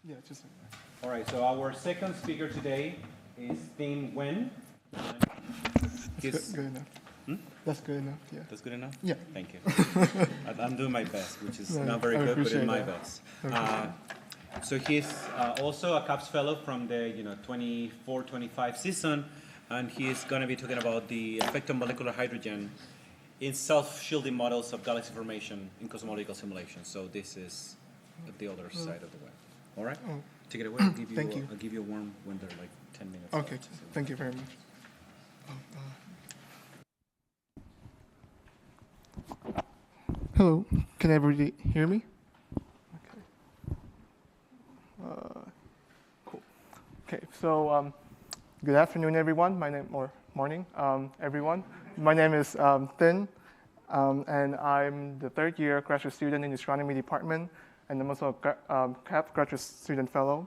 Yeah, just like that. All right, so our second speaker today is Thinh Nguyen. That's good enough. That's good enough, yeah. That's good enough? Yeah. Thank you. I'm doing my best, which is No, not very I good, but appreciate in my that. best. So he's also a CAPS fellow from the 24-25 season, and he's going to be talking about the effect of molecular hydrogen in self-shielding models of galaxy formation in cosmological simulations. So this is the other side of the web. All right? Oh. Take it away. I'll give you, Thank you. I'll give you a warm window, like 10 minutes. Okay, left. thank you very much. Hello, can everybody hear me? Okay. Cool. Okay, so good afternoon, everyone. Morning, everyone. My name is Thinh, and I'm the third year graduate student in the astronomy department, and I'm also a CAP graduate student fellow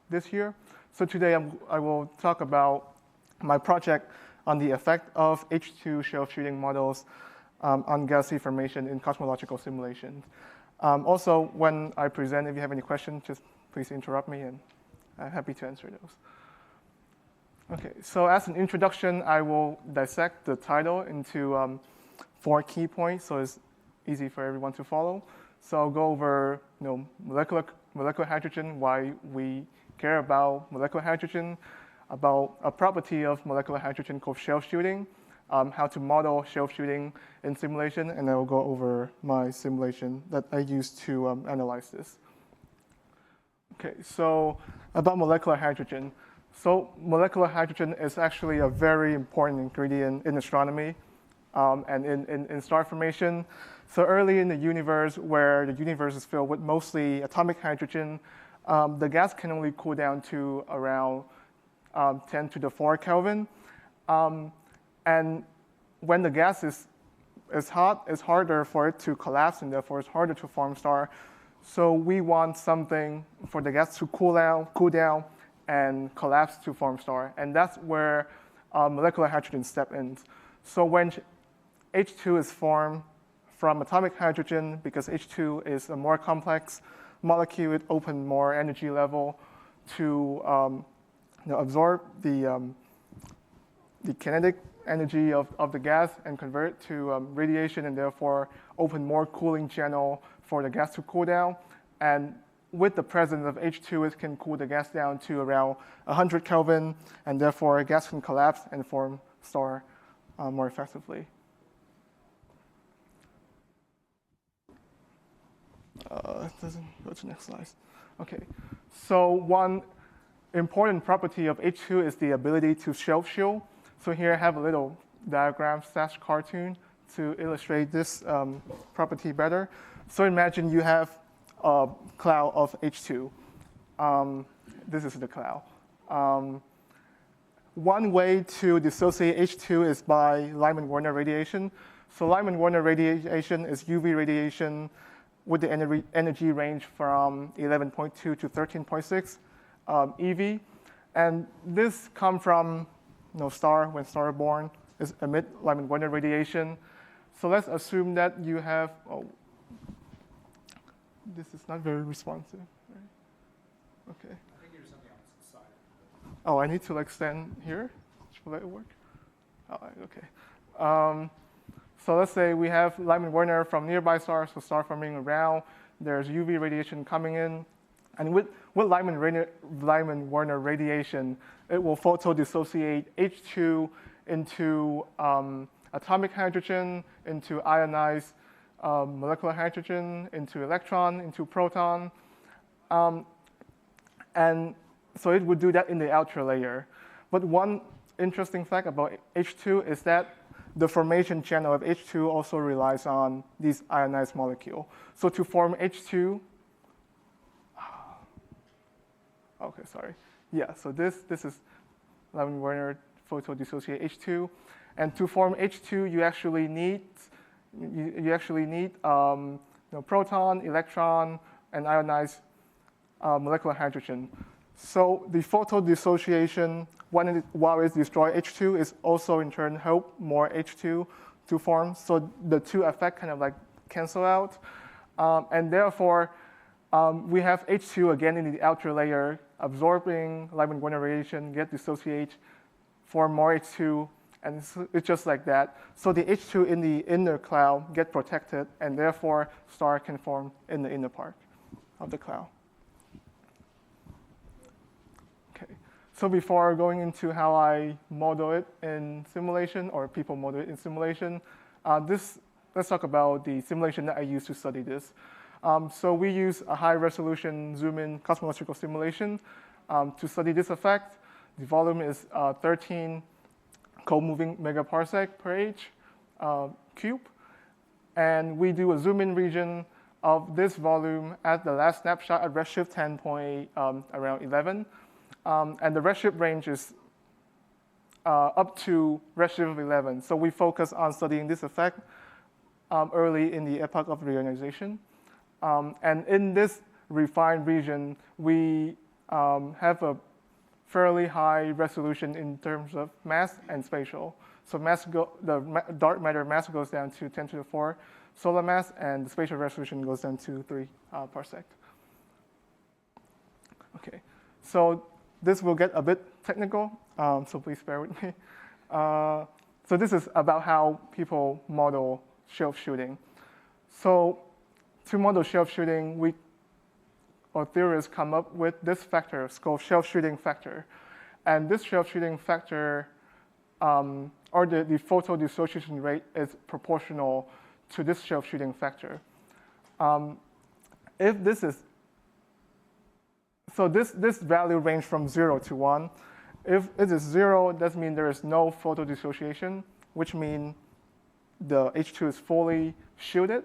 this year. So today I will talk about my project on the effect of H2 shell shooting models on galaxy formation in cosmological simulations. Also, when I present, if you have any questions, just please interrupt me, and I'm happy to answer those. Okay, so as an introduction, I will dissect the title into 4 key points, so it's easy for everyone to follow. So I'll go over molecular hydrogen, why we care about molecular hydrogen, about a property of molecular hydrogen called shell shooting, how to model shell shooting in simulation, and I will go over my simulation that I used to analyze this. Okay, so about molecular hydrogen. So molecular hydrogen is actually a very important ingredient in astronomy and in star formation. So early in the universe, where the universe is filled with mostly atomic hydrogen, the gas can only cool down to around 10 to the 4 Kelvin. And when the gas is hot, it's harder for it to collapse, and therefore it's harder to form star. So we want something for the gas to cool down, and collapse to form star. And that's where molecular hydrogen step in. So when H2 is formed from atomic hydrogen, because H2 is a more complex molecule, it opens more energy level to absorb the kinetic energy of the gas and convert it to radiation, and therefore open more cooling channel for the gas to cool down. And with the presence of H2, it can cool the gas down to around 100 Kelvin, and therefore gas can collapse and form star more effectively. It doesn't go to the next slide. Okay, so one important property of H2 is the ability to self-shield. So here I have a little diagram / cartoon to illustrate this property better. So imagine you have a cloud of H2. This is the cloud. One way to dissociate H2 is by Lyman-Werner radiation. So Lyman-Werner radiation is UV radiation with the energy range from 11.2 to 13.6 eV. And this comes from star, when stars are born, is emit Lyman-Werner radiation. So let's assume that you have, this is not very responsive, right? Okay. I think there's something on the side. Oh, I need to stand here? Will that work? Oh, okay. So let's say we have Lyman-Werner from nearby stars, so star forming around. There's UV radiation coming in. And with Lyman-Werner radiation, it will photodissociate H2 into atomic hydrogen, into ionized molecular hydrogen, into electron, into proton. And so it would do that in the outer layer. But one interesting fact about H2 is that the formation channel of H2 also relies on these ionized molecules. So to form H2, okay, sorry. Yeah, so this is Lyman-Werner photodissociate H2. And to form H2, you actually need proton, electron, and ionized molecular hydrogen. So the photodissociation, while it destroys H2, is also in turn help more H2 to form. So the two effects kind of cancel out. And therefore, We have H2 again in the outer layer, absorbing Lyman-Werner radiation, get dissociate, form more H2, and it's just like that. So the H2 in the inner cloud get protected, and therefore star can form in the inner part of the cloud. Okay. So before going into how I model it in simulation, or people model it in simulation, let's talk about the simulation that I use to study this. So we use a high-resolution zoom-in cosmological simulation to study this effect. The volume is 13 co-moving megaparsec per h cube. And we do a zoom-in region of this volume at the last snapshot at redshift 10.8 around 11. And the redshift range is up to redshift 11. So we focus on studying this effect early in the epoch of reionization. And in this refined region, we have a fairly high resolution in terms of mass and spatial. So the dark matter mass goes down to 10 to the 4 solar mass, and the spatial resolution goes down to 3 parsec. Okay, so this will get a bit technical, so please bear with me. So this is about how people model shelf shooting. So to model shelf shooting, theorists come up with this factor. It's called shelf shooting factor. And this shelf shooting factor, or the photo dissociation rate, is proportional to this shelf shooting factor. If this is, so this value range from 0 to 1. If it is 0, that means there is no photo dissociation, which means the H2 is fully shielded.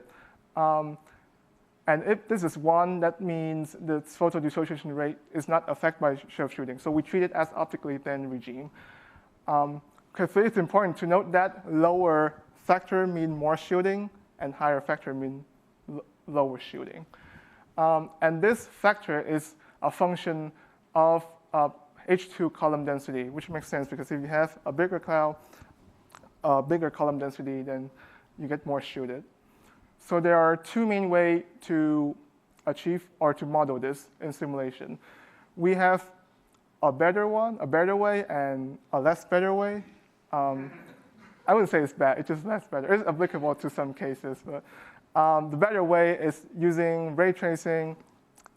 And if this is 1, that means the photo dissociation rate is not affected by shelf shooting. So we treat it as optically thin regime. Okay, so it's important to note that lower factor mean more shielding, and higher factor mean lower shielding. And this factor is a function of H2 column density, which makes sense because if you have a bigger cloud, a bigger column density, then you get more shielded. So there are two main ways to achieve or to model this in simulation. We have a better way, and a less better way. I wouldn't say it's bad, it's just less better. It's applicable to some cases, but the better way is using ray tracing.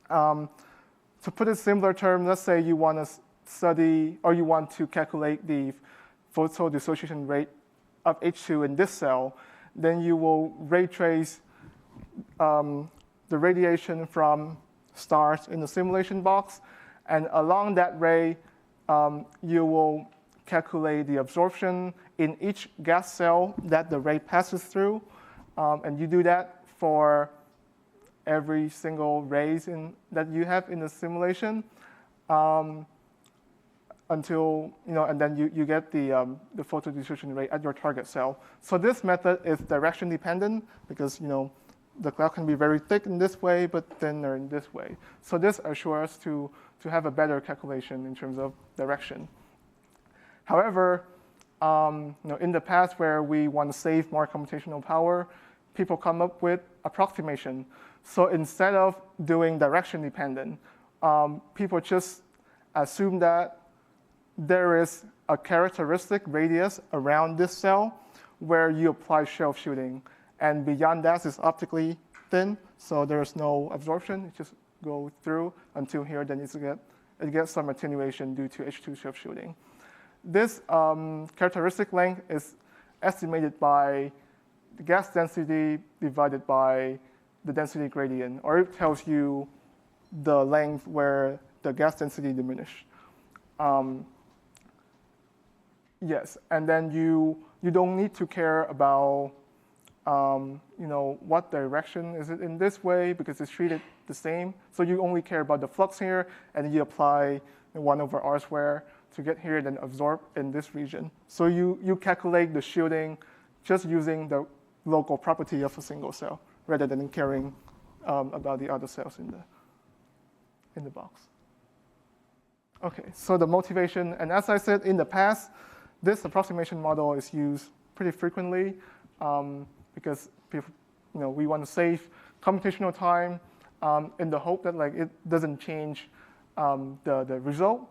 To put a simpler term, let's say you want to study, or you want to calculate the photo dissociation rate of H2 in this cell, then you will ray trace the radiation from stars in the simulation box, and along that ray, you will calculate the absorption in each gas cell that the ray passes through, and you do that for every single rays that you have in the simulation, until, and then you get the photo dissociation rate at your target cell. So this method is direction dependent because, the cloud can be very thick in this way, but thinner in this way. So this assures us to have a better calculation in terms of direction. However, in the past where we want to save more computational power, people come up with approximation. So instead of doing direction dependent, people just assume that there is a characteristic radius around this cell where you apply shelf shooting. And beyond that is optically thin, so there's no absorption. It just goes through until here, then it gets some attenuation due to H2 shelf shooting. This characteristic length is estimated by the gas density divided by the density gradient, or it tells you the length where the gas density diminishes. Yes, and then you don't need to care about what direction is it in this way because it's treated the same. So you only care about the flux here, and then you apply 1 over r squared to get here, then absorb in this region. So you calculate the shielding just using the local property of a single cell rather than caring about the other cells in the box. Okay, so the motivation, and as I said in the past, this approximation model is used pretty frequently because people, we want to save computational time in the hope that like it doesn't change the result.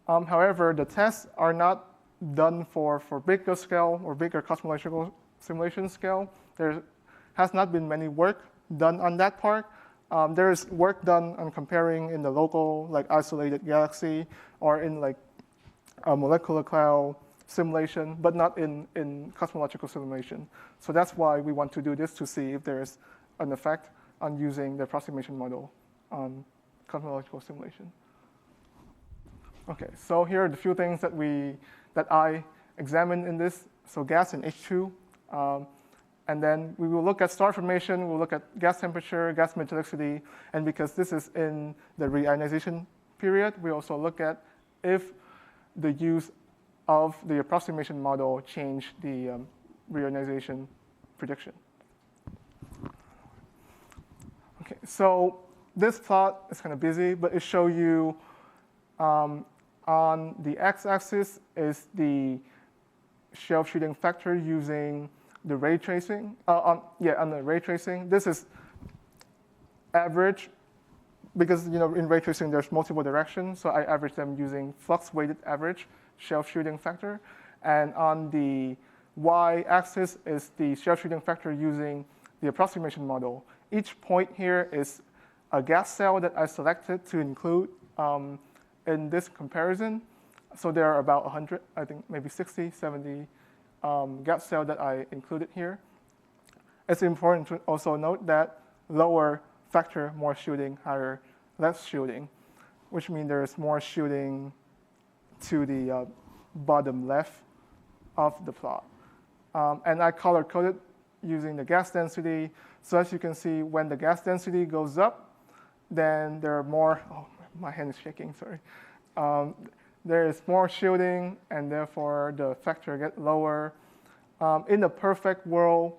However, the tests are not done for bigger scale or bigger cosmological simulation scale. There has not been many work done on that part. There is work done on comparing in the local, like isolated galaxy, or in like a molecular cloud simulation, but not in cosmological simulation. So that's why we want to do this, to see if there's an effect on using the approximation model on cosmological simulation. Okay, so here are the few things that I examined in this. So gas and H2. And then we will look at star formation, we'll look at gas temperature, gas metallicity, and because this is in the reionization period, we also look at if the use of the approximation model changed the reionization prediction. Okay, so this plot is kind of busy, but it shows you on the x-axis is the shell shooting factor using the ray tracing. On the ray tracing, this is average because in ray tracing there's multiple directions, so I average them using flux-weighted average shell shooting factor. And on the y-axis is the shell shooting factor using the approximation model. Each point here is a gas cell that I selected to include in this comparison. So there are about 100, I think maybe 60, 70 gas cells that I included here. It's important to also note that lower factor, more shooting, higher, less shooting, which means there's more shooting to the bottom left of the plot. And I color-coded using the gas density. So as you can see, when the gas density goes up, then there are more, oh, my hand is shaking, sorry. There is more shielding, and therefore the factor gets lower. In the perfect world,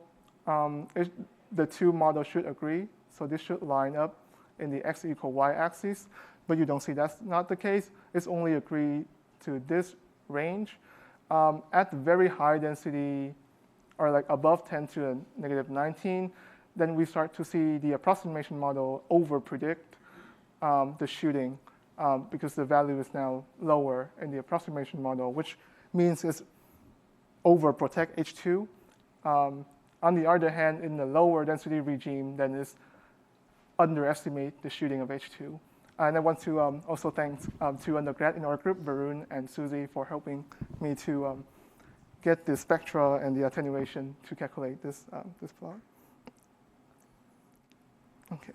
the two models should agree. So this should line up in the x equal y axis, but you don't see that's not the case. It's only agreed to this range. At the very high density, or like above 10 to the negative 19, then we start to see the approximation model over-predict the shooting because the value is now lower in the approximation model, which means it's overprotect H2. On the other hand, in the lower density regime, then it's underestimate the shooting of H2. And I want to also thank two undergrad in our group, Varun and Susie, for helping me to get the spectra and the attenuation to calculate this plot. Okay,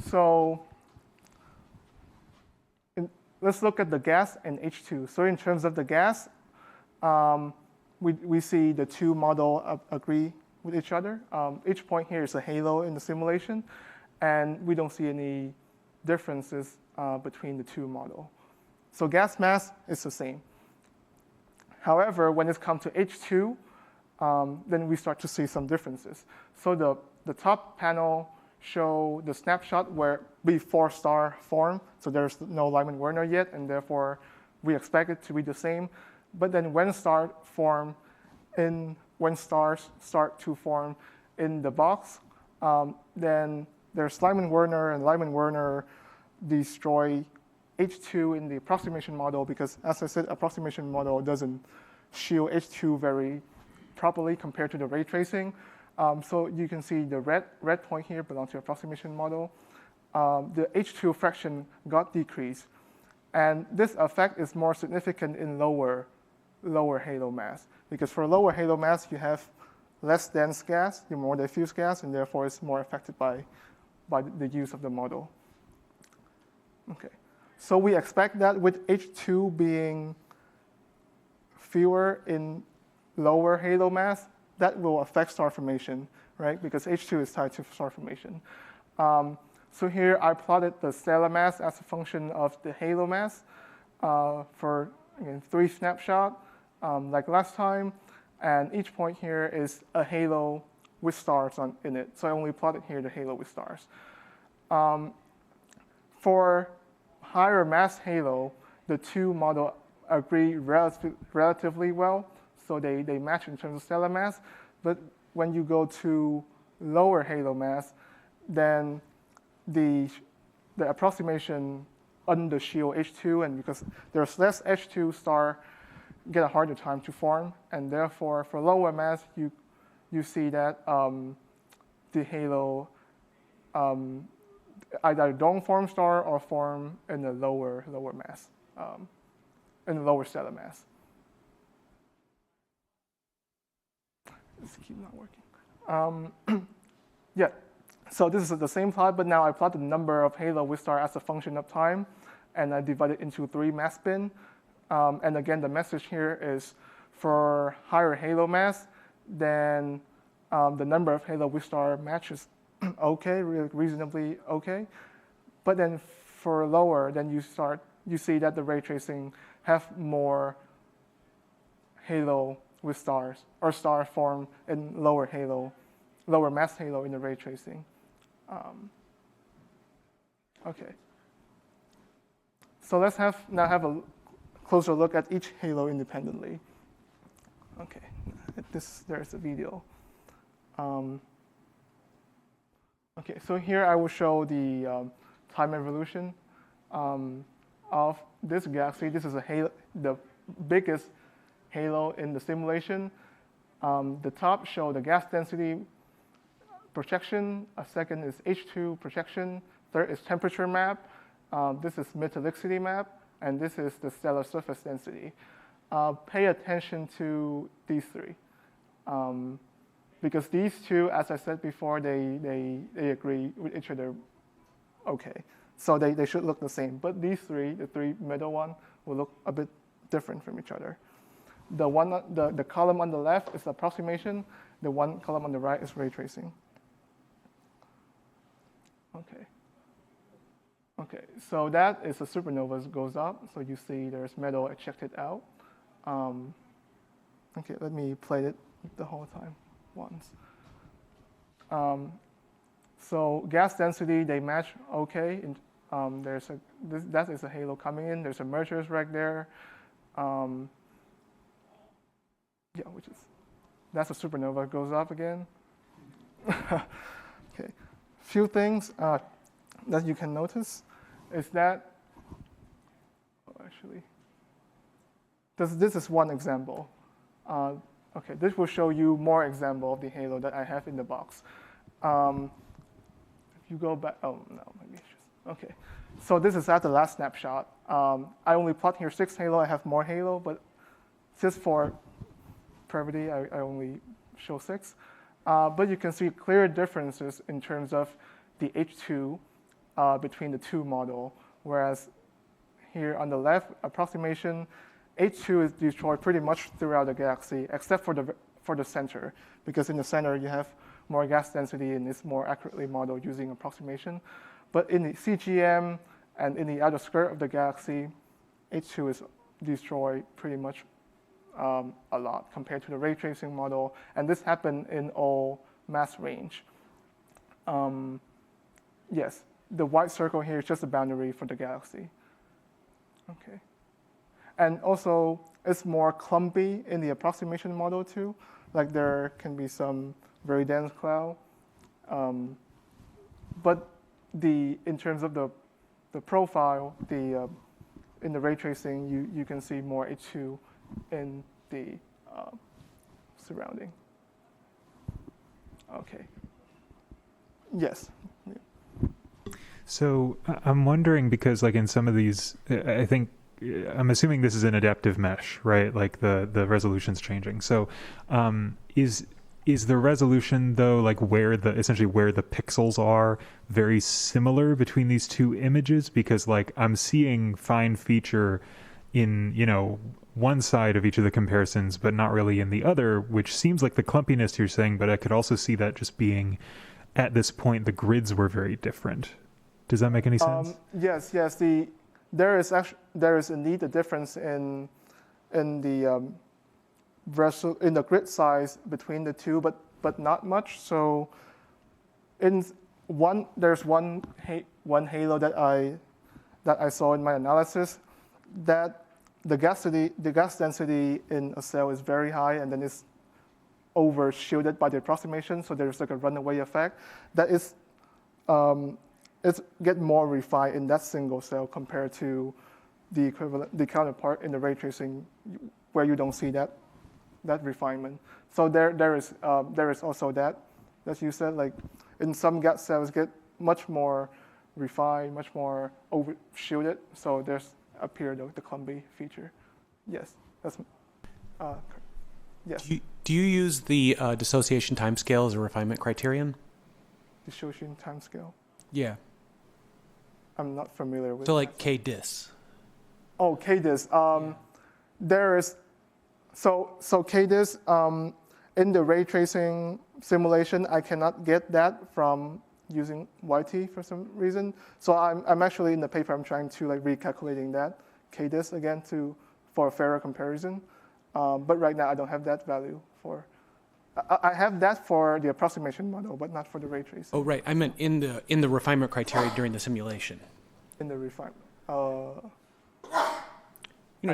so let's look at the gas and H2. So in terms of the gas, we see the two models agree with each other. Each point here is a halo in the simulation, and we don't see any differences between the two models. So gas mass is the same. However, when it comes to H2, then we start to see some differences. So the top panel show the snapshot where before star form, so there's no Lyman-Werner yet, and therefore we expect it to be the same. But then when stars start to form in the box, then there's Lyman-Werner, and Lyman-Werner destroy H2 in the approximation model because, as I said, approximation model doesn't shield H2 very properly compared to the ray tracing. So you can see the red point here belongs to approximation model. The H2 fraction got decreased. And this effect is more significant in lower halo mass, because for lower halo mass, you have less dense gas, you more diffuse gas, and therefore it's more affected by the use of the model. Okay, so we expect that with H2 being fewer in lower halo mass, that will affect star formation, right? Because H2 is tied to star formation. So here I plotted the stellar mass as a function of the halo mass for, again, 3 snapshots like last time. And each point here is a halo with stars in it. So I only plotted here the halo with stars. For higher mass halo, the two models agree relatively well. So they match in terms of stellar mass. But when you go to lower halo mass, then the approximation under the shield H2, and because there's less H2, star get a harder time to form, and therefore for lower mass, you see that the halo either don't form star or form in a lower mass, in a lower stellar mass. This keep not working. Yeah, so this is the same plot, but now I plot the number of halo with star as a function of time, and I divide it into 3 mass bin. And again, the message here is for higher halo mass, then the number of halo with star matches okay, reasonably okay. But then for lower, then you see that the ray tracing have more halo with stars, or star form in lower mass halo in the ray tracing. Okay. So let's now have a closer look at each halo independently. Okay, there's a video. Okay, so here I will show the time evolution of this galaxy. This is the biggest halo in the simulation. The top show the gas density projection. A second is H2 projection. Third is temperature map. This is metallicity map, and this is the stellar surface density. Pay attention to these 3. Because these 2, as I said before, they agree with each other okay. So they should look the same. But these 3, the 3 middle one, will look a bit different from each other. The column on the left is approximation. The one column on the right is ray tracing. Okay. Okay, so that is a supernova goes up. So you see there's metal ejected out. Okay, let me play it the whole time once. So gas density, they match okay. That is a halo coming in. There's a mergers right there. Yeah, that's a supernova goes up again. Okay, few things that you can notice is that, actually, this is one example. Okay, this will show you more example of the halo that I have in the box. If you go back, oh no, maybe it's just, okay. So this is at the last snapshot. I only plot here 6 halo, I have more halo, but just for brevity, I only show 6. But you can see clear differences in terms of the H2 between the 2 model, whereas here on the left, approximation, H2 is destroyed pretty much throughout the galaxy, except for the center, because in the center you have more gas density and it's more accurately modeled using approximation. But in the CGM and in the outer skirt of the galaxy, H2 is destroyed pretty much a lot compared to the ray tracing model, and this happened in all mass range. Yes, the white circle here is just a boundary for the galaxy. Okay. And also, it's more clumpy in the approximation model too. Like there can be some very dense cloud. But in terms of the profile, in the ray tracing, you can see more H2 in the surrounding. Okay. Yes. So I'm wondering, because like in some of these, I think, I'm assuming this is an adaptive mesh, right? Like the resolution's changing. So is the resolution though, like essentially where the pixels are, very similar between these 2 images? Because like I'm seeing fine feature in, one side of each of the comparisons, but not really in the other, which seems like the clumpiness you're saying, but I could also see that just being at this point, the grids were very different. Does that make any sense? Yes. There is indeed a difference in the grid size between the 2, but not much. So there's one halo that I saw in my analysis, that the gas density in a cell is very high, and then it's over shielded by the approximation. So there's like a runaway effect that is it's get more refined in that single cell compared to the equivalent, the counterpart in the ray tracing, where you don't see that refinement. So there is also that, as you said, like in some gas cells get much more refined, much more over-shielded. So there's appear the clumpy feature. Yes, that's yes. Do you use the dissociation timescale as a refinement criterion? Dissociation timescale. Yeah. I'm not familiar with. So like k-dis. Oh, k-dis. There is so k-dis in the ray tracing simulation. I cannot get that from using YT for some reason. So I'm actually in the paper. I'm trying to like recalculating that k-dis again for a fairer comparison. But right now I don't have that value for. I have that for the approximation model, but not for the ray tracing. Oh, right. I meant in the refinement criteria during the simulation. In the refinement.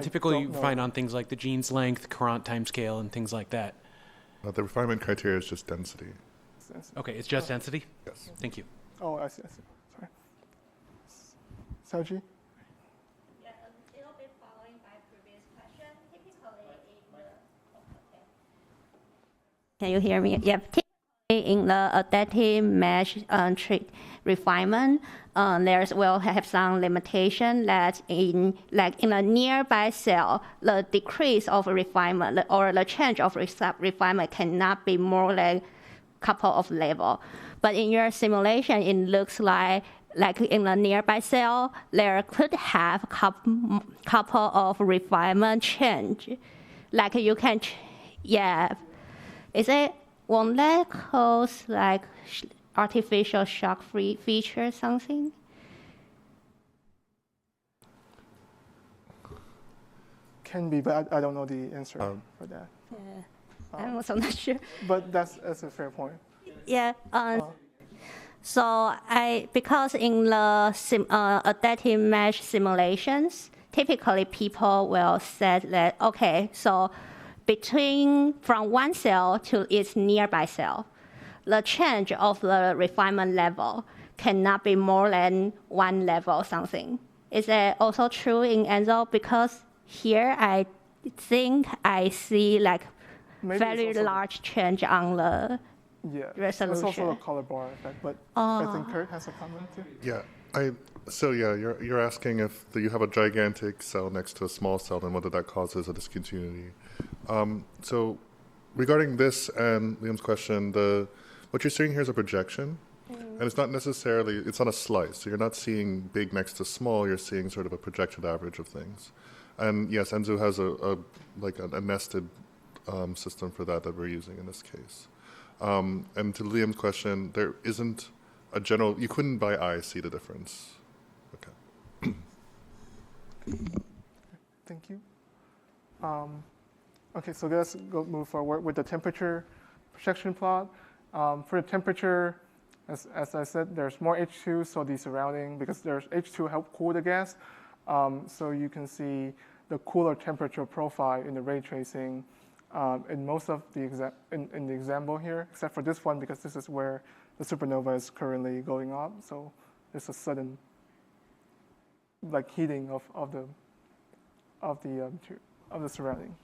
Typically you don't know. find on things like the gene's length, Courant timescale, and things like that. The refinement criteria is just density. Okay, it's just density? Yes. Thank you. Oh, I see. Sorry. Saoji? Yeah, a little bit following my previous question. Typically in the... Can you hear me? Yeah. Typically in the adaptive mesh refinement, there's will have some limitation that in a nearby cell, the decrease of refinement or the change of refinement cannot be more than couple of level. But in your simulation, it looks like in a nearby cell, there could have couple of refinement change. Like you can, won't that cause like artificial shock feature something? Can be, but I don't know the answer for that. Yeah, I'm also not sure. But that's a fair point. Yeah. So because in the adaptive mesh simulations, typically people will set that, okay, so from one cell to its nearby cell, the change of the refinement level cannot be more than one level or something. Is that also true in Enzo? Because here I think I see like Maybe very large change on the resolution. It's also a color bar effect, but I think Kurt has a comment too. Yeah, you're asking if you have a gigantic cell next to a small cell, then whether that causes a discontinuity. So regarding this and Liam's question, what you're seeing here is a projection, and it's not necessarily, it's on a slice, so you're not seeing big next to small, you're seeing sort of a projected average of things. And yes, Enzo has a nested system for that we're using in this case. And to Liam's question, there isn't a general, you couldn't by eye see the difference. Okay. Thank you. Okay, so let's move forward with the temperature projection plot. For the temperature, as I said, there's more H2, so the surrounding, because there's H2 help cool the gas. So you can see the cooler temperature profile in the ray tracing in most of the in the example here, except for this one, because this is where the supernova is currently going up. So there's a sudden like heating of the surrounding.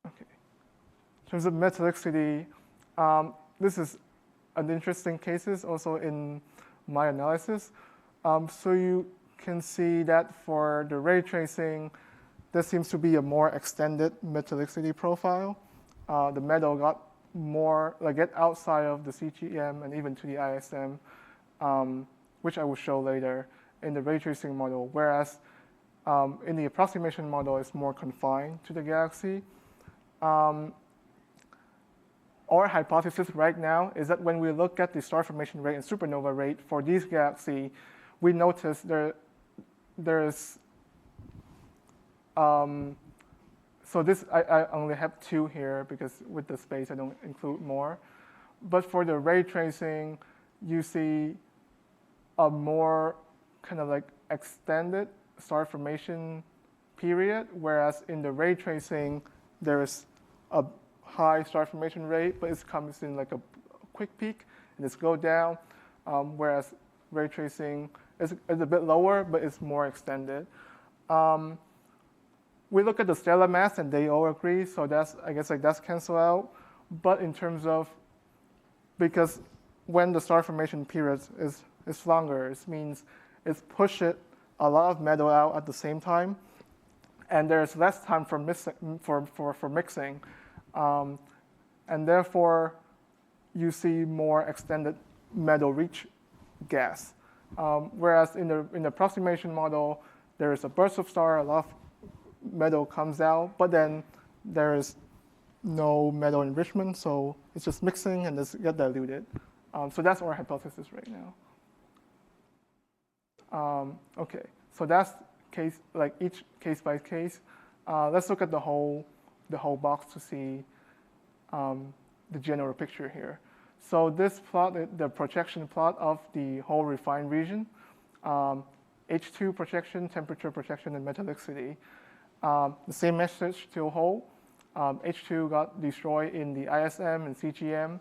Okay. In terms of metallicity, this is an interesting case also in my analysis. So you can see that for the ray tracing, there seems to be a more extended metallicity profile. The metal got more, get outside of the CGM and even to the ISM, which I will show later in the ray tracing model, whereas in the approximation model, it's more confined to the galaxy. Our hypothesis right now is that when we look at the star formation rate and supernova rate for these galaxies, we notice there's so this I only have two here because with the space I don't include more. But for the ray tracing, you see a more kind of like extended star formation period, whereas in the ray tracing there is a high star formation rate, but it comes in like a quick peak and it's go down. whereas ray tracing is a bit lower, but it's more extended. We look at the stellar mass, and they all agree, so I guess that's canceled out. But in terms of, because when the star formation period is longer, it means it's pushed a lot of metal out at the same time, and there's less time for mixing, and therefore you see more extended metal-rich gas. Whereas in the approximation model, there is a burst of star, a lot of metal comes out, but then there is no metal enrichment, so it's just mixing and it's get diluted. So that's our hypothesis right now. Okay, so that's case, like each case by case. Let's look at the whole box to see the general picture here. So this plot, the projection plot of the whole refined region, H2 projection, temperature projection, and metallicity. The same message still hold. H2 got destroyed in the ISM and CGM.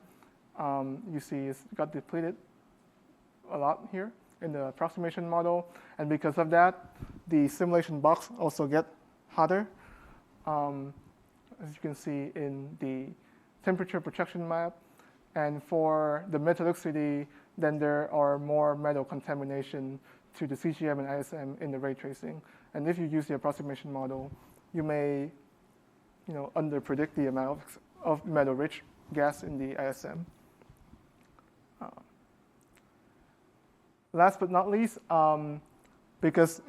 You see it's got depleted a lot here in the approximation model. And because of that, the simulation box also get hotter. As you can see in the temperature projection map. And for the metallicity, then there are more metal contamination to the CGM and ISM in the ray tracing. And if you use the approximation model, you may underpredict the amount of metal-rich gas in the ISM. Last but not least, because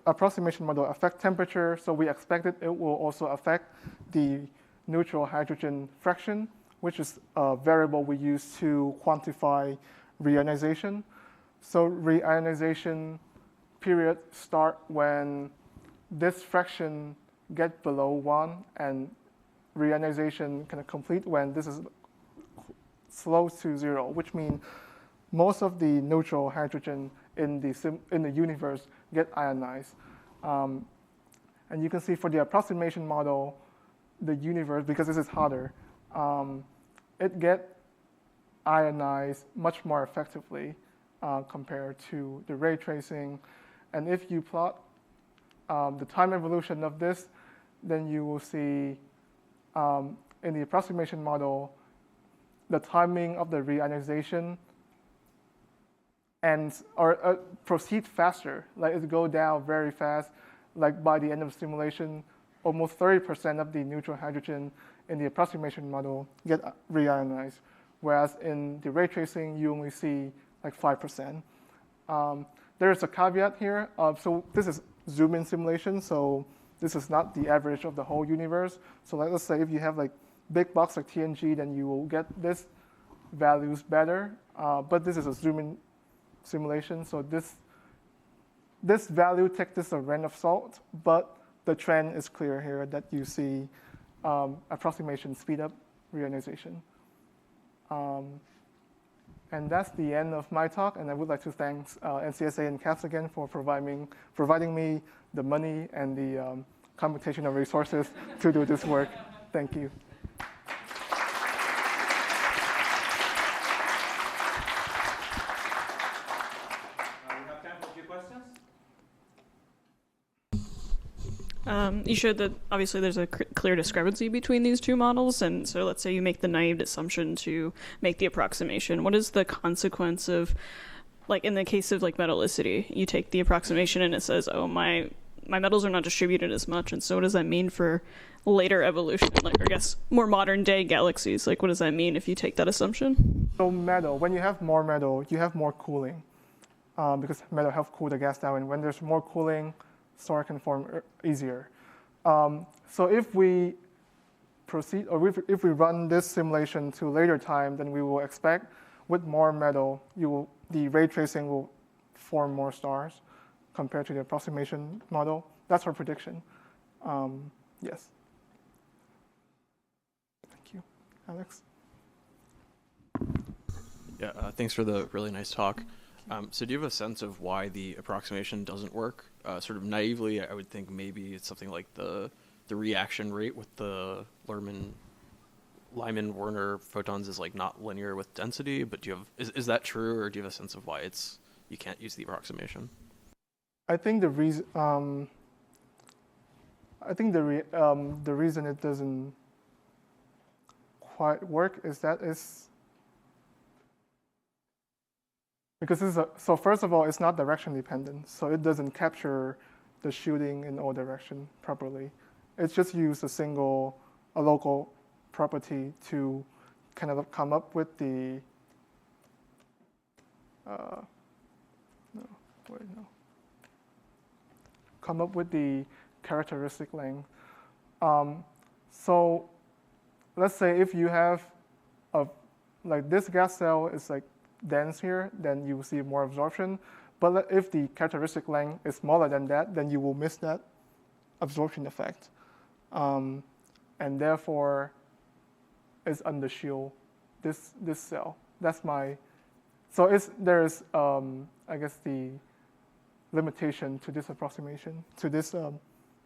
approximation model affect temperature, so we expected it will also affect the neutral hydrogen fraction, which is a variable we use to quantify reionization. So reionization period start when this fraction get below 1, and reionization can complete when this is slow to 0, which means most of the neutral hydrogen in the universe get ionized. And you can see for the approximation model, the universe, because this is hotter, it get ionized much more effectively compared to the ray tracing. And if you plot the time evolution of this, then you will see in the approximation model, the timing of the reionization proceed faster, like it go down very fast. Like by the end of the simulation, almost 30% of the neutral hydrogen in the approximation model get reionized, whereas in the ray tracing, you only see like 5%. There is a caveat here. So this is zoom-in simulation, so this is not the average of the whole universe. So let's say if you have like big box like TNG, then you will get this values better. But this is a zoom-in simulation, so this value take this a grain of salt, but the trend is clear here that you see approximation speed up reionization. And that's the end of my talk, and I would like to thank NCSA and CAPS again for providing me the money and the computational resources to do this work. Thank you. You showed that obviously there's a clear discrepancy between these two models, and so let's say you make the naive assumption to make the approximation. What is the consequence of, like in the case of like metallicity, you take the approximation and it says, oh, my metals are not distributed as much, and so what does that mean for later evolution, like I guess more modern day galaxies? Like what does that mean if you take that assumption? So metal, when you have more metal, you have more cooling, because metal helps cool the gas down, and when there's more cooling, star can form easier. So if we proceed, or if we run this simulation to later time, then we will expect with more metal, the ray tracing will form more stars compared to the approximation model. That's our prediction. Yes. Thank you. Alex? Yeah, thanks for the really nice talk. So do you have a sense of why the approximation doesn't work? Sort of naively, I would think maybe it's something like the reaction rate with the Lyman-Werner photons is like not linear with density, but do you have, is that true, or do you have a sense of why you can't use the approximation? I think the reason the reason it doesn't quite work is that it's because so first of all, it's not direction dependent, so it doesn't capture the shooting in all direction properly. It's just used a local property to kind of come up with the come up with the characteristic length. So let's say if you have like this gas cell is like dense here, then you will see more absorption. But if the characteristic length is smaller than that, then you will miss that absorption effect. And therefore, it's under shield, this cell. That's so there's, I guess, the limitation to this approximation, to this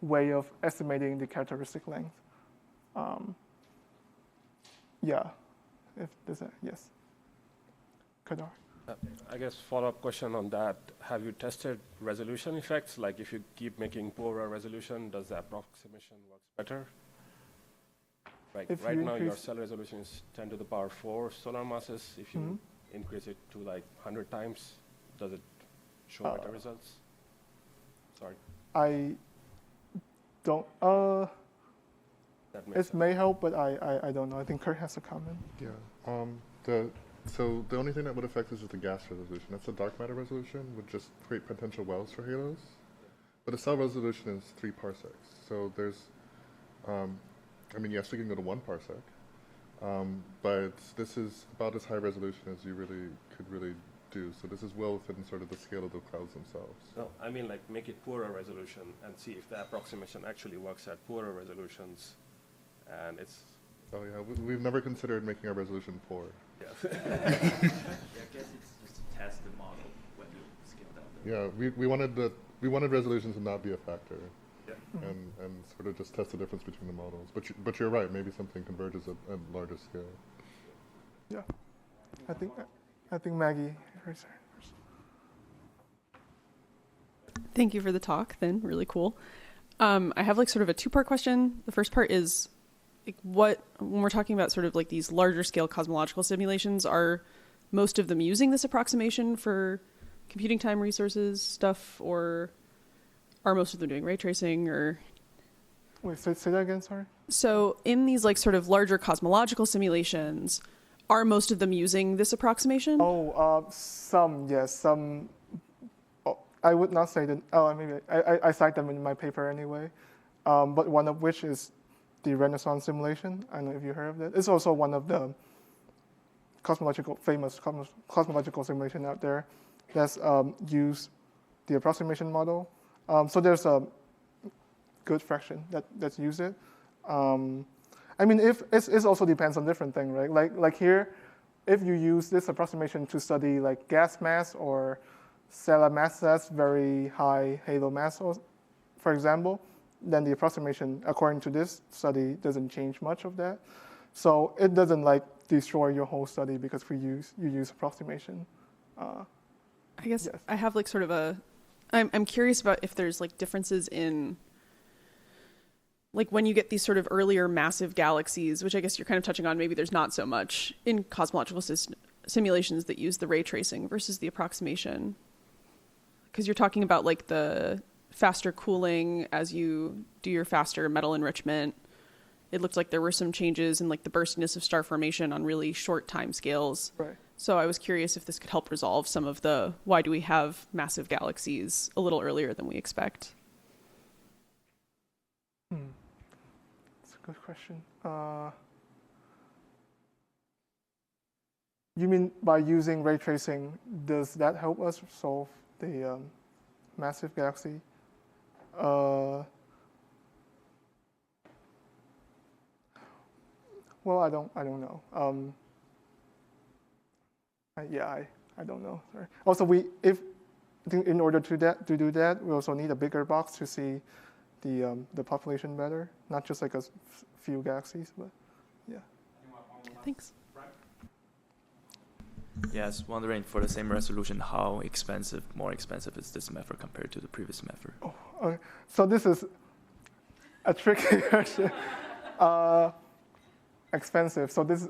way of estimating the characteristic length. Yeah, yes. Kadar. I guess follow-up question on that. Have you tested resolution effects? Like if you keep making poorer resolution, does the approximation work better? Like right now your cell resolution is 10 to the power 4 solar masses. If you increase it to like 100 times, does it show better results? Sorry. I don't, it may help, but I don't know. I think Kurt has a comment. Yeah. So the only thing that would affect is just the gas resolution. That's the dark matter resolution, would just create potential wells for halos. But the cell resolution is 3 parsecs. So there's, I mean, yes, we can go to 1 parsec, but this is about as high resolution as you could really do. So this is well within sort of the scale of the clouds themselves. No, I mean like make it poorer resolution and see if the approximation actually works at poorer resolutions, and it's. Oh yeah, we've never considered making our resolution poor. Yeah. I guess it's just to test the model when you scale down. Yeah, we wanted resolution to not be a factor, yeah. and sort of just test the difference between the models. But you're right, maybe something converges at larger scale. Yeah, I think Maggie. Thank you for the talk, Thinh. Really cool. I have like sort of a 2-part question. The first part is, like, when we're talking about sort of like these larger scale cosmological simulations, are most of them using this approximation for computing time resources stuff, or are most of them doing ray tracing? Or wait, say that again, sorry. So in these like sort of larger cosmological simulations, are most of them using this approximation? Some, yes, some. I would not say that. Maybe I cite them in my paper anyway. But one of which is the Renaissance simulation. I don't know if you heard of that. It's also one of the famous cosmological simulation out there that's used the approximation model. So there's a good fraction that's used it. I mean, if it also depends on different things, right? Like here, if you use this approximation to study like gas mass or stellar mass that's very high halo mass, for example, then the approximation, according to this study, doesn't change much of that. So it doesn't like destroy your whole study because you use approximation. I guess yes. I have like sort of I'm curious about if there's like differences in like when you get these sort of earlier massive galaxies, which I guess you're kind of touching on, maybe there's not so much in cosmological simulations that use the ray tracing versus the approximation. Because you're talking about like the faster cooling as you do your faster metal enrichment. It looked like there were some changes in like the burstiness of star formation on really short time scales. Right. So I was curious if this could help resolve some of the why do we have massive galaxies a little earlier than we expect. That's a good question. You mean by using ray tracing, does that help us solve the massive galaxy? Well, I don't know. I don't know. Sorry. Also, in order to do that, we also need a bigger box to see the population better, not just like a few galaxies, but yeah. One Thanks. Yes, wondering for the same resolution, how more expensive is this method compared to the previous method? Oh, okay. So this is a tricky question. Expensive. So this,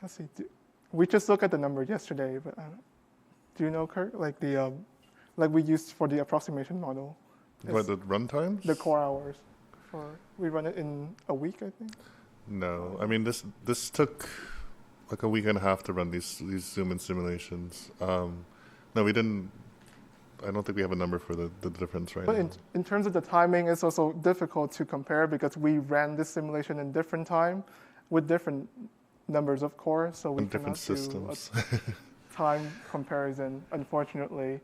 let's see. We just looked at the number yesterday, but do you know, Kurt? Like like we used for the approximation model. What, the run times? The core hours. We run it in a week, I think. No, I mean this took like a week and a half to run these zoom-in simulations. No, we didn't. I don't think we have a number for the difference right now. But in terms of the timing, it's also difficult to compare because we ran this simulation in different time with different numbers of cores, so we different cannot systems. do a time comparison, unfortunately.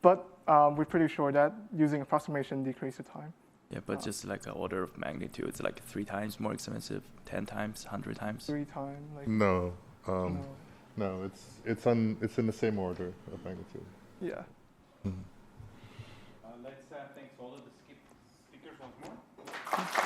But we're pretty sure that using approximation decreases the time. Yeah, but just like an order of magnitude, it's like 3 times more expensive, 10 times, 100 times. 3 times. Like, No, no. it's in the same order of magnitude. Yeah. Let's thank all of the speakers once more.